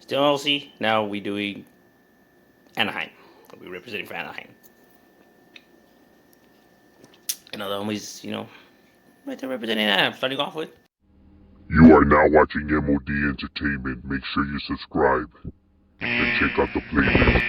Still LC. Now we doing Anaheim. We're representing for Anaheim. And other homies, right there representing Anaheim. Starting off with. You are now watching M.O.D. Entertainment. Make sure you subscribe and check out the playlist.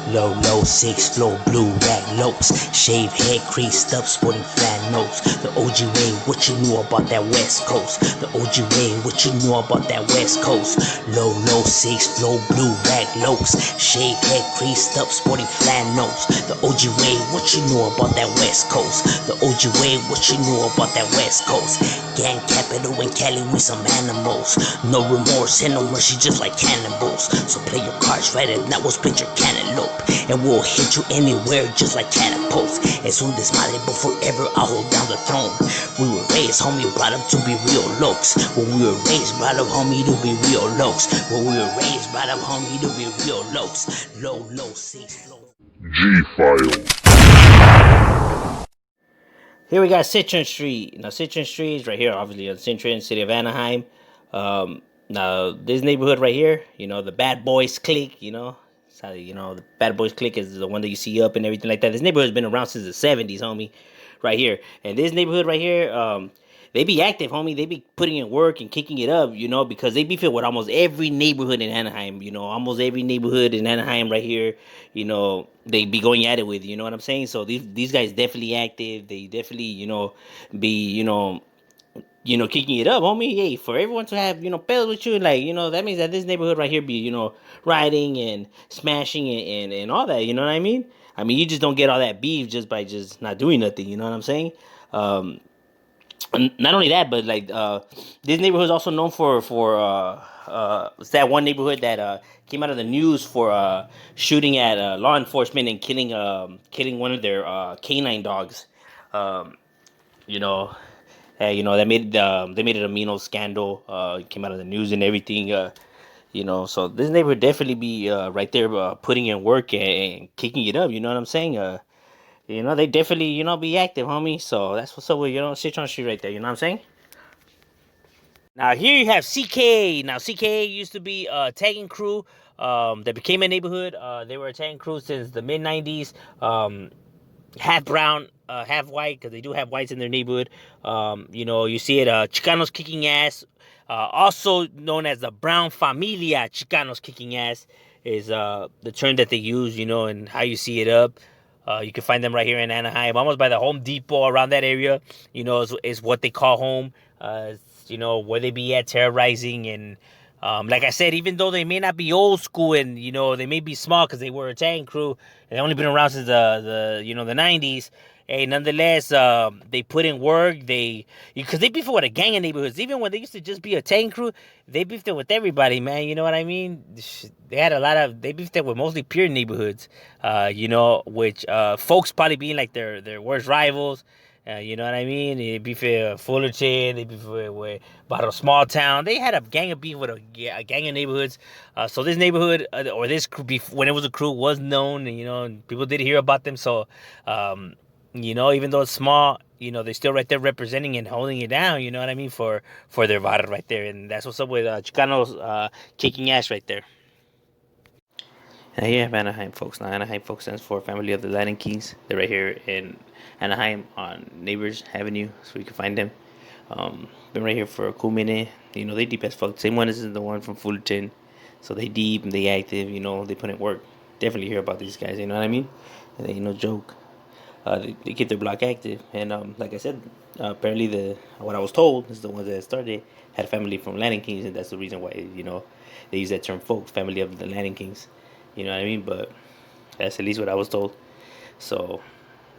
Low, 6 flow, blue rag lopes, shaved head creased up, sporting flat nose. The OG way, what you knew about that West Coast? The OG way, what you knew about that West Coast? Low, 6 flow, blue rag lopes, shaved head creased up, sporting flat nose. The OG way, what you knew about that West Coast? The OG way, what you knew about that West Coast? Gang capital in Cali, we some animals. No remorse and no mercy, just like cannibals. So play your cards right, and that was picture cantaloupe. And we'll hit you anywhere just like catapults. Es un desmadre, but forever I'll hold down the throne. We were raised, homie, brought up to be real lokes. When we were raised, brought up, homie, to be real lokes. When we were raised, brought up, homie, to be real lokes. Low, 6 flow. G-File. Here we got Citron Street. Now, Citron Street is right here, obviously, on Citron, city of Anaheim. Now, this neighborhood right here, the Bad Boys clique, it's how, the Bad Boys clique is the one that you see up and everything like that. This neighborhood's been around since the 70s, homie, right here. And this neighborhood right here, they be active, homie. They be putting in work and kicking it up, because they be filled with almost every neighborhood in Anaheim, almost every neighborhood in Anaheim right here, they be going at it with, you know what I'm saying? So these guys definitely active. They definitely, be, kicking it up, homie. Hey, for everyone to have, bells with you, like, that means that this neighborhood right here be, riding and smashing and all that, you know what I mean? I mean, you just don't get all that beef just by just not doing nothing, you know what I'm saying? Not only that, but like this neighborhood is also known for it's that one neighborhood that came out of the news for shooting at law enforcement and killing one of their canine dogs. Um, you know, they made it a mean old scandal. Came out of the news and everything. So this neighborhood definitely be right there putting in work and kicking it up. You know what I'm saying? They definitely, be active, homie. So that's what's up with, Citron Street right there. You know what I'm saying? Now here you have CK. Now CK used to be a tagging crew that became a neighborhood. They were a tagging crew since the mid '90s. Half brown, half white, because they do have whites in their neighborhood. You see it. Chicanos kicking ass, also known as the Brown Familia. Chicanos kicking ass is the term that they use. And how you see it up. You can find them right here in Anaheim, almost by the Home Depot, around that area. Is what they call home. Where they be at terrorizing. And like I said, even though they may not be old school and, they may be small because they were a tank crew and they only been around since the 90s. Hey, nonetheless, they put in work. Because they beefed with a gang of neighborhoods. Even when they used to just be a tank crew, they beefed it with everybody, man. You know what I mean? They beefed it with mostly pure neighborhoods, which folks probably being like their worst rivals. You know what I mean? They beef with Fullerton. They beef with Bottle Small Town. They had a gang of beef with a gang of neighborhoods. So this neighborhood, or this crew, when it was a crew, was known. And people did hear about them. So, even though it's small, they're still right there representing and holding it down. You know what I mean? For their barra right there. And that's what's up with Chicanos kicking ass right there. And here you have Anaheim folks. Now, Anaheim folks stands for Family of the Latin Kings. They're right here in Anaheim on Neighbors Avenue, so you can find them. Been right here for a cool minute. They deep as fuck. Same one as the one from Fullerton. So they deep and they active. They put in work. Definitely hear about these guys. You know what I mean? And they ain't no joke. They keep their block active. And like I said, apparently what I was told is the ones that started had a family from Latin Kings, and that's the reason why they use that term, folks, family of the Latin Kings. You know what I mean? But that's at least what I was told. So,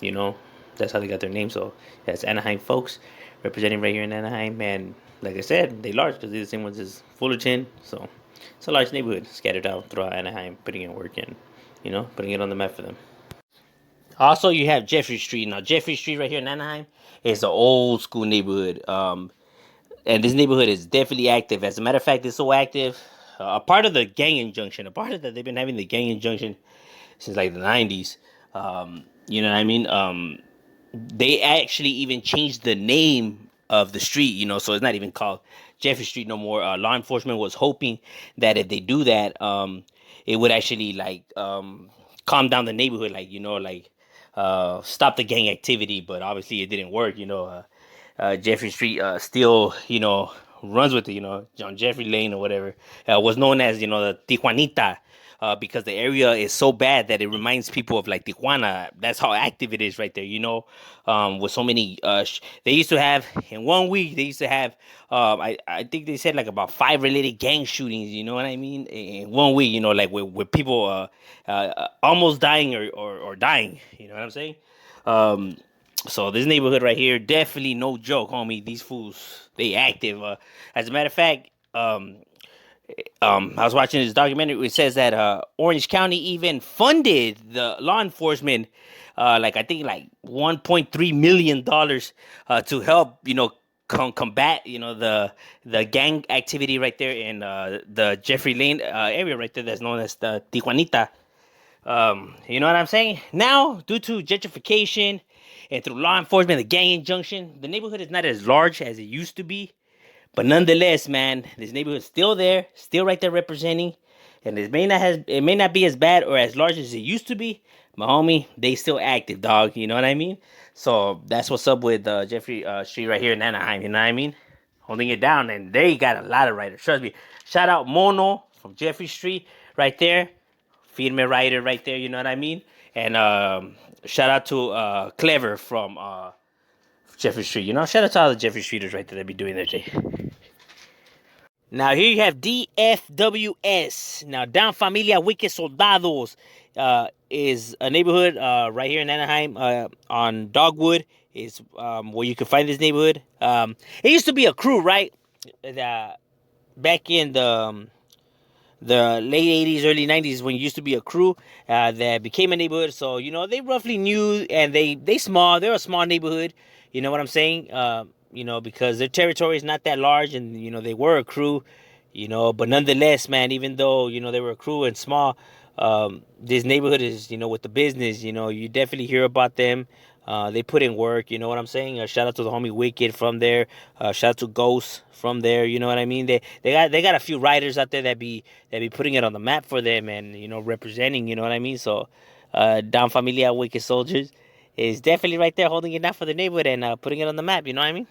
that's how they got their name. So, that's Anaheim folks representing right here in Anaheim. And like I said, they large because they're the same ones as Fullerton. So, it's a large neighborhood scattered out throughout Anaheim, putting in work and, putting it on the map for them. Also, you have Jeffrey Street. Now, Jeffrey Street right here in Anaheim is an old school neighborhood. And this neighborhood is definitely active. As a matter of fact, it's so active. A part of the gang injunction, a part of that, they've been having the gang injunction since like the 90s. You know what I mean? they actually even changed the name of the street, so it's not even called Jeffrey Street no more. Law enforcement was hoping that if they do that, it would actually like calm down the neighborhood, like stop the gang activity. But obviously, it didn't work. Jeffrey Street still, runs with it. John Jeffrey Lane or whatever was known as, the Tijuanita. Because the area is so bad that it reminds people of like Tijuana. That's how active it is right there, with so many. They used to have in 1 week. They used to have, I think they said like about 5 related gang shootings. You know what I mean? In 1 week, like with people almost dying or dying. You know what I'm saying? So this neighborhood right here, definitely no joke, homie. These fools, they active. As a matter of fact, I was watching this documentary. It says that Orange County even funded the law enforcement, like I think like $1.3 million to help, combat, the gang activity right there in the Jeffrey Lane area right there that's known as the Tijuanita. You know what I'm saying? Now, due to gentrification and through law enforcement, the gang injunction, the neighborhood is not as large as it used to be. But nonetheless, man, this neighborhood's still there, still right there representing, and it may not be as bad or as large as it used to be. My homie, they still active, dog. You know what I mean? So that's what's up with Jeffrey Street right here in Anaheim. You know what I mean? Holding it down, and they got a lot of writers. Trust me. Shout out Mono from Jeffrey Street right there, Firme writer right there. You know what I mean? And shout out to Clever from Jeffrey Street. Shout out to all the Jeffrey Streeters right there that be doing their thing. Now here you have Dfws. Now Down Familia Wicked Soldados is a neighborhood right here in Anaheim on Dogwood. Is where you can find this neighborhood. It used to be a crew, right? Back in the late 80s, early 90s, when it used to be a crew that became a neighborhood. So, they roughly knew, and they're a small neighborhood. You know what I'm saying? Because their territory is not that large, and, they were a crew, but nonetheless, man, even though, they were a crew and small, this neighborhood is, with the business, you definitely hear about them. They put in work, you know what I'm saying? Shout out to the homie Wicked from there. Shout out to Ghost from there, you know what I mean? They got a few writers out there that be putting it on the map for them and, representing, you know what I mean? So Down Familia Wicked Soldiers is definitely right there holding it down for the neighborhood and putting it on the map, you know what I mean?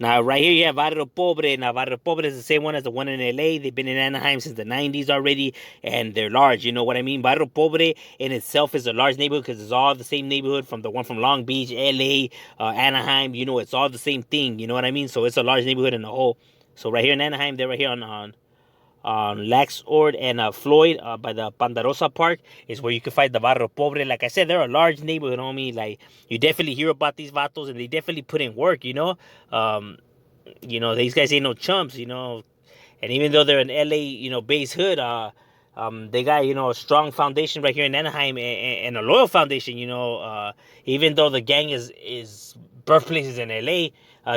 Now, right here, you have Barrio Pobre. Now, Barrio Pobre is the same one as the one in LA. They've been in Anaheim since the 90s already, and they're large. You know what I mean? Barrio Pobre in itself is a large neighborhood because it's all the same neighborhood from the one from Long Beach, LA, Anaheim. It's all the same thing. You know what I mean? So it's a large neighborhood in the whole. So right here in Anaheim, they're right here on Lax Ord and Floyd by the Pandarosa Park is where you can find the Barrio Pobre. Like I said, they're a large neighborhood, homie. Like, you definitely hear about these vatos, and they definitely put in work, these guys ain't no chumps, and even though they're an LA, base hood, they got, a strong foundation right here in Anaheim and a loyal foundation, even though the gang is birthplaces in LA,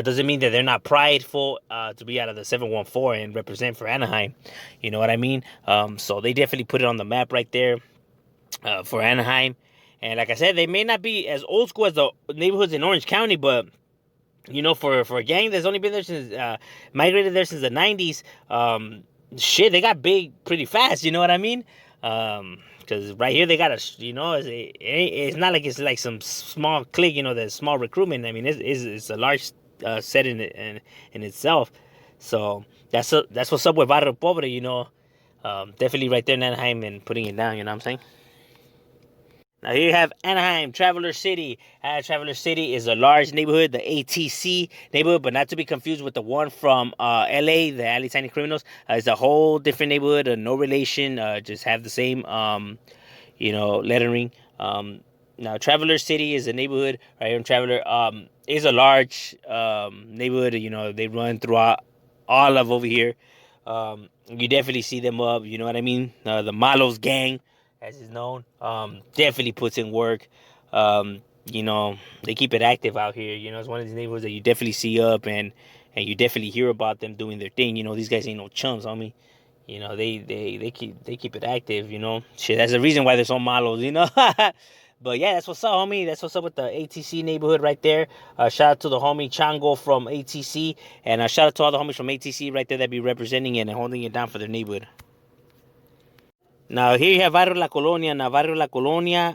doesn't mean that they're not prideful to be out of the 714 and represent for Anaheim. You know what I mean? So they definitely put it on the map right there for Anaheim. And like I said, they may not be as old school as the neighborhoods in Orange County, but for a gang that's only been there since migrated there since the 90s, they got big pretty fast. You know what I mean? Because right here they got it's not like it's like some small clique. The small recruitment. I mean, it's a large set in itself. So that's what's up with Barrio Pobre. Definitely right there in Anaheim and putting it down. You know what I'm saying? Now here you have Anaheim, Traveler City. Traveler City is a large neighborhood, the ATC neighborhood, but not to be confused with the one from LA, the Alley Tiny Criminals. It's a whole different neighborhood, no relation, just have the same, lettering. Now Traveler City is a neighborhood right here in Traveler. Is a large neighborhood. They run throughout all of over here. You definitely see them up. You know what I mean? The Malos gang, as is known, definitely puts in work. They keep it active out here. It's one of these neighborhoods that you definitely see up and you definitely hear about them doing their thing. These guys ain't no chumps, homie. They keep it active. Shit, that's the reason why they're so malos. But yeah, that's what's up, homie. That's what's up with the ATC neighborhood right there. Shout out to the homie Chango from ATC, and shout out to all the homies from ATC right there that be representing it and holding it down for their neighborhood. Now here you have Barrio La Colonia. Now Barrio La Colonia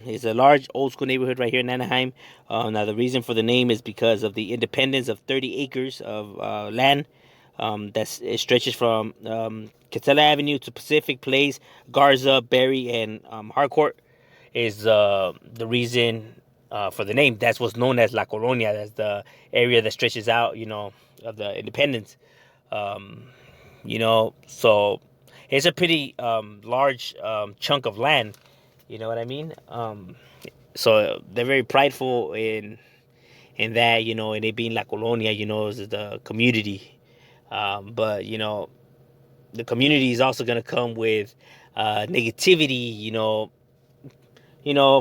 is a large old school neighborhood right here in Anaheim. Now the reason for the name is because of the independence of 30 acres of land. It stretches from Catella Avenue to Pacific Place, Garza, Berry, and Harcourt is the reason for the name. That's what's known as La Colonia. That's the area that stretches out, of the independence. Um, so it's a pretty large chunk of land. You know what I mean? So they're very prideful in that, and it being La Colonia, is the community. But the community is also gonna come with negativity,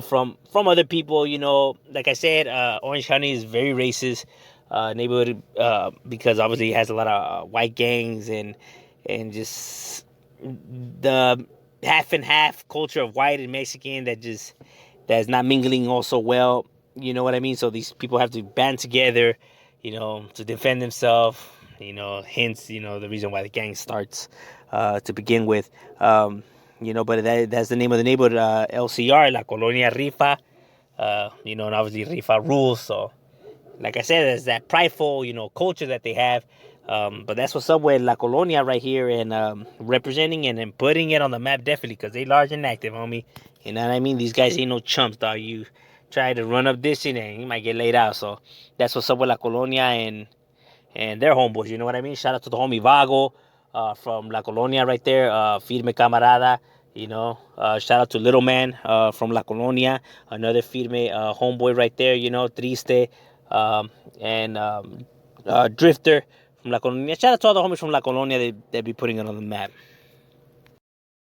from other people. Like I said, Orange County is very racist neighborhood because obviously it has a lot of white gangs and just the half and half culture of white and Mexican that's not mingling also well. You know what I mean? So these people have to band together, to defend themselves. Hence, the reason why the gang starts to begin with. But that's the name of the neighborhood, LCR, La Colonia Rifa. And obviously Rifa rules. So, like I said, there's that prideful, culture that they have. But that's what's up with La Colonia right here, and representing and putting it on the map definitely, because they large and active, homie. You know what I mean? These guys ain't no chumps, dog. You try to run up this and you might get laid out. So that's what's up with La Colonia and their homeboys. You know what I mean? Shout out to the homie Vago from La Colonia right there. Firme Camarada. Shout out to Little Man from La Colonia, another firme homeboy right there. Triste and Drifter from La Colonia. Shout out to all the homies from La Colonia that be putting it on the map.